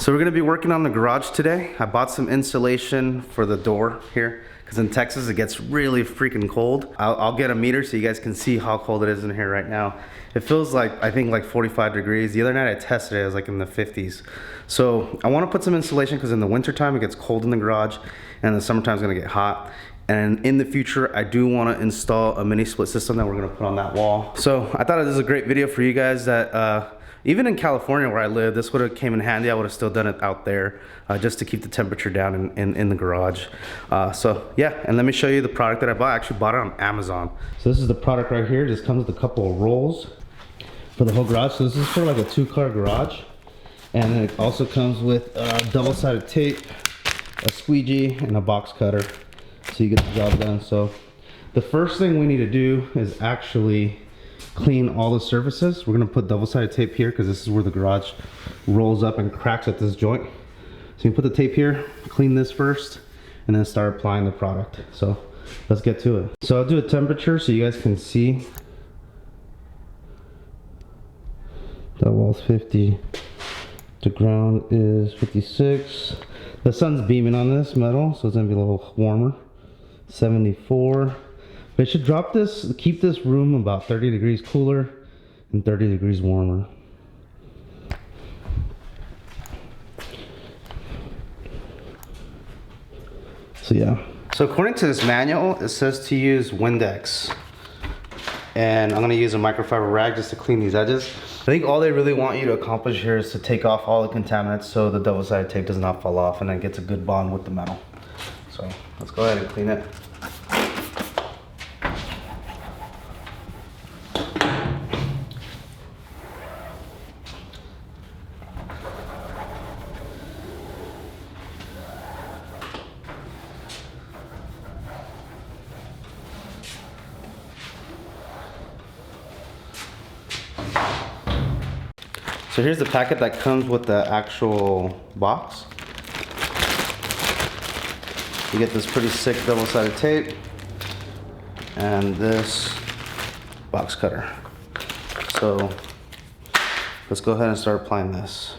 So we're gonna be working on the garage today. I bought some insulation for the door here because in Texas it gets really freaking cold. I'll get a meter so you guys can see how cold it is in here right now. It feels like, I think like 45 degrees. The other night I tested it, it was like in the 50s. So I wanna put some insulation because in the winter time it gets cold in the garage and the summertime is gonna get hot. And in the future, I do want to install a mini split system that we're going to put on that wall. So I thought this was a great video for you guys that even in California where I live, this would have came in handy. I would have still done it out there just to keep the temperature down in the garage. So yeah, and let me show you the product that I bought. I actually bought it on Amazon. So this is the product right here. It just comes with a couple of rolls for the whole garage. So this is for like a 2-car garage. And then it also comes with double-sided tape, a squeegee, and a box cutter. So you get the job done. So the first thing we need to do is actually clean all the surfaces. We're gonna put double-sided tape here because this is where the garage rolls up and cracks at this joint. So you put the tape here, clean this first, and then start applying the product. So let's get to it. So I'll do a temperature so you guys can see. That wall's 50. The ground is 56. The sun's beaming on this metal, so it's gonna be a little warmer. 74. But it should drop this, keep this room about 30 degrees cooler and 30 degrees warmer. So yeah. So according to this manual, it says to use Windex. And I'm gonna use a microfiber rag just to clean these edges. I think all they really want you to accomplish here is to take off all the contaminants so the double-sided tape does not fall off and then gets a good bond with the metal. So let's go ahead and clean it. So here's the packet that comes with the actual box. You get this pretty sick double-sided tape and this box cutter. So let's go ahead and start applying this.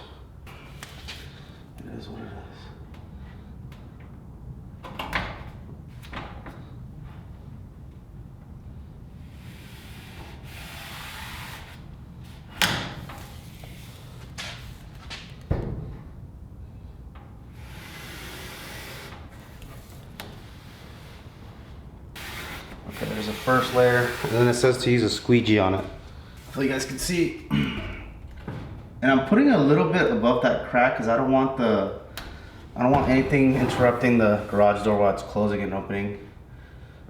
It is what it is. Okay, there's a first layer, and then it says to use a squeegee on it. So you guys can see. And I'm putting a little bit above that crack because I don't want anything interrupting the garage door while it's closing and opening.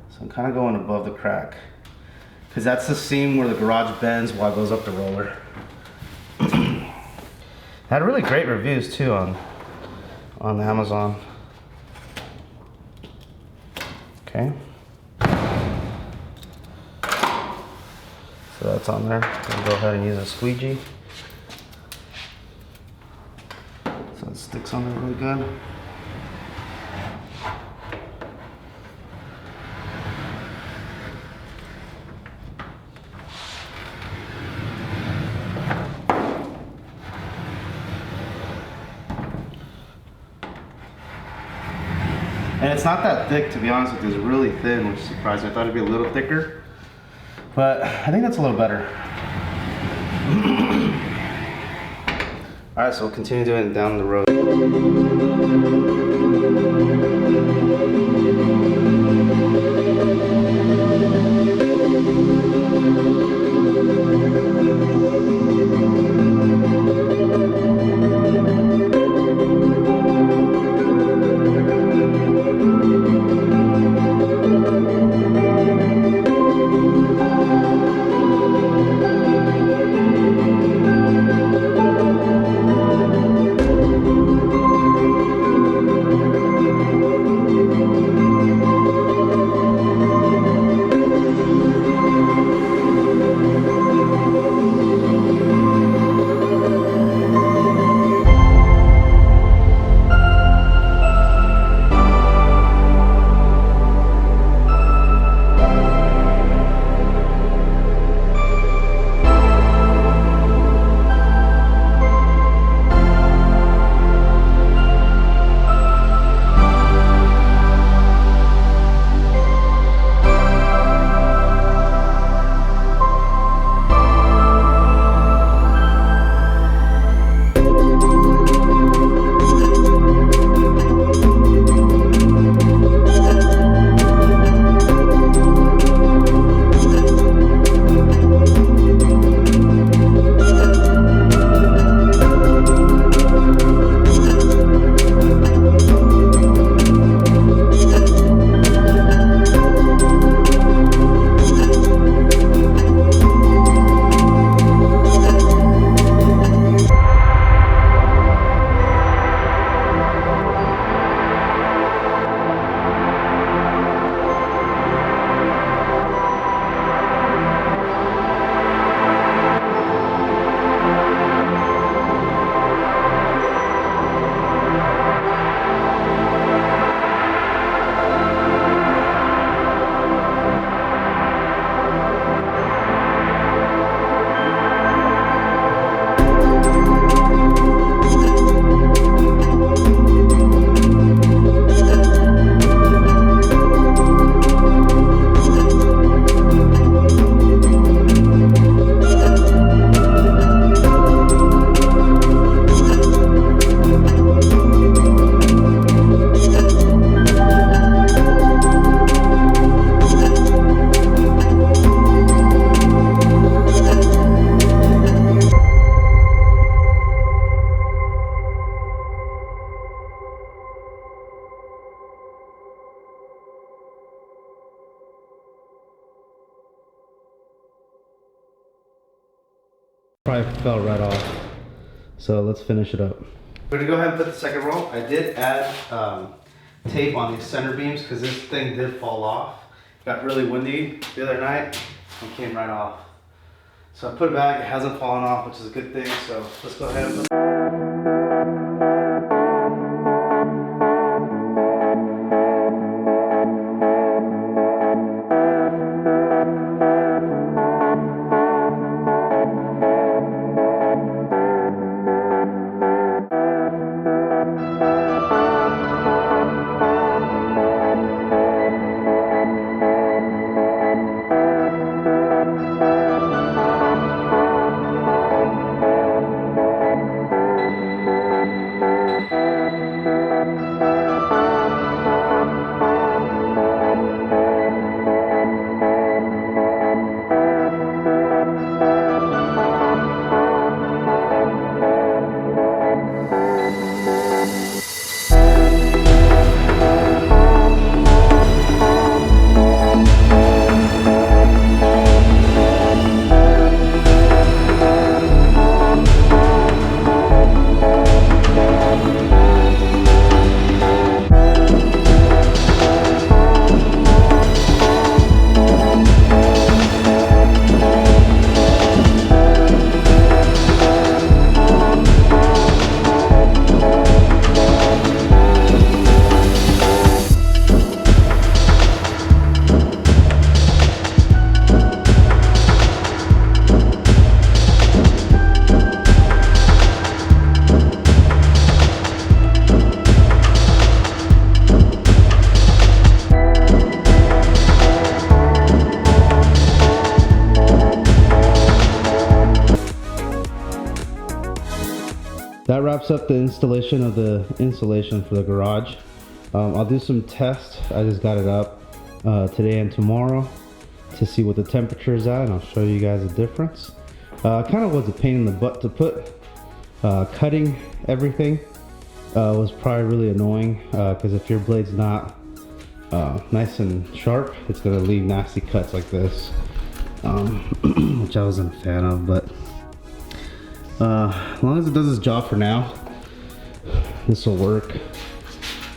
So I'm kind of going above the crack because that's the seam where the garage bends while it goes up the roller. Had really great reviews too on Amazon. Okay. So that's on there. I'll go ahead and use a squeegee. So it sticks on there really good. And it's not that thick, to be honest with you. It's really thin, which is surprising. I thought it'd be a little thicker. But I think that's a little better. All right, so we'll continue doing it down the road. probably fell right off. So let's finish it up. We're gonna go ahead and put the second roll. I did add tape on these center beams because this thing did fall off. Got really windy the other night and came right off. So I put it back, it hasn't fallen off, which is a good thing. So let's go ahead and put that wraps up the installation of the insulation for the garage. I'll do some tests. I just got it up today and tomorrow to see what the temperature is at, and I'll show you guys the difference. Kind of was a pain in the butt to put. Cutting everything was probably really annoying because if your blade's not nice and sharp, it's gonna leave nasty cuts like this, which I wasn't a fan of, but as long as it does its job for now, this will work.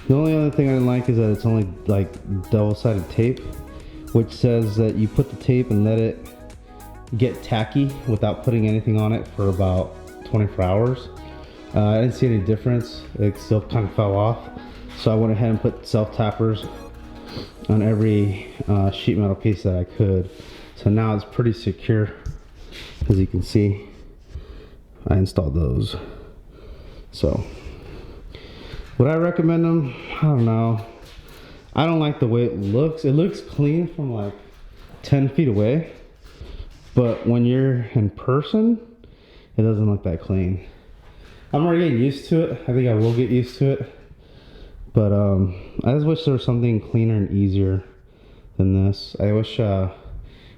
The only other thing I didn't like is that it's only like double-sided tape, which says that you put the tape and let it get tacky without putting anything on it for about 24 hours. I didn't see any difference. It still kind of fell off, so I went ahead and put self-tappers on every sheet metal piece that I could. So now it's pretty secure, as you can see. I installed those. So would I recommend them? I don't know. I don't like the way it looks. It looks clean from like 10 feet away, but when you're in person, it doesn't look that clean. I'm already getting used to it. I think I will get used to it, but I just wish there was something cleaner and easier than this. I wish it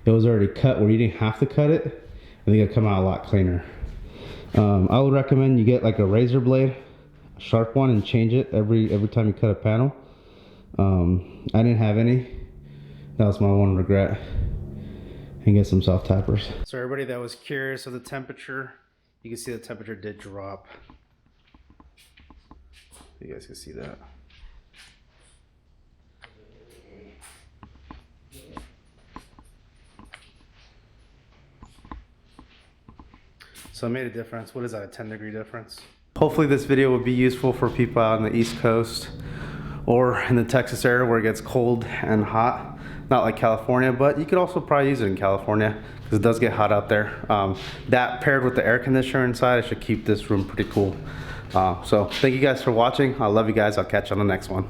was already cut where you didn't have to cut it. I think it'd come out a lot cleaner. I would recommend you get like a razor blade, a sharp one, and change it every time you cut a panel. I didn't have any. That was my one regret. And get some soft tappers. So everybody that was curious of the temperature, you can see the temperature did drop. You guys can see that. So it made a difference. What is that, a 10-degree difference? Hopefully this video will be useful for people out on the East Coast or in the Texas area where it gets cold and hot. Not like California, but you could also probably use it in California because it does get hot out there. That paired with the air conditioner inside, it should keep this room pretty cool. So thank you guys for watching. I love you guys. I'll catch you on the next one.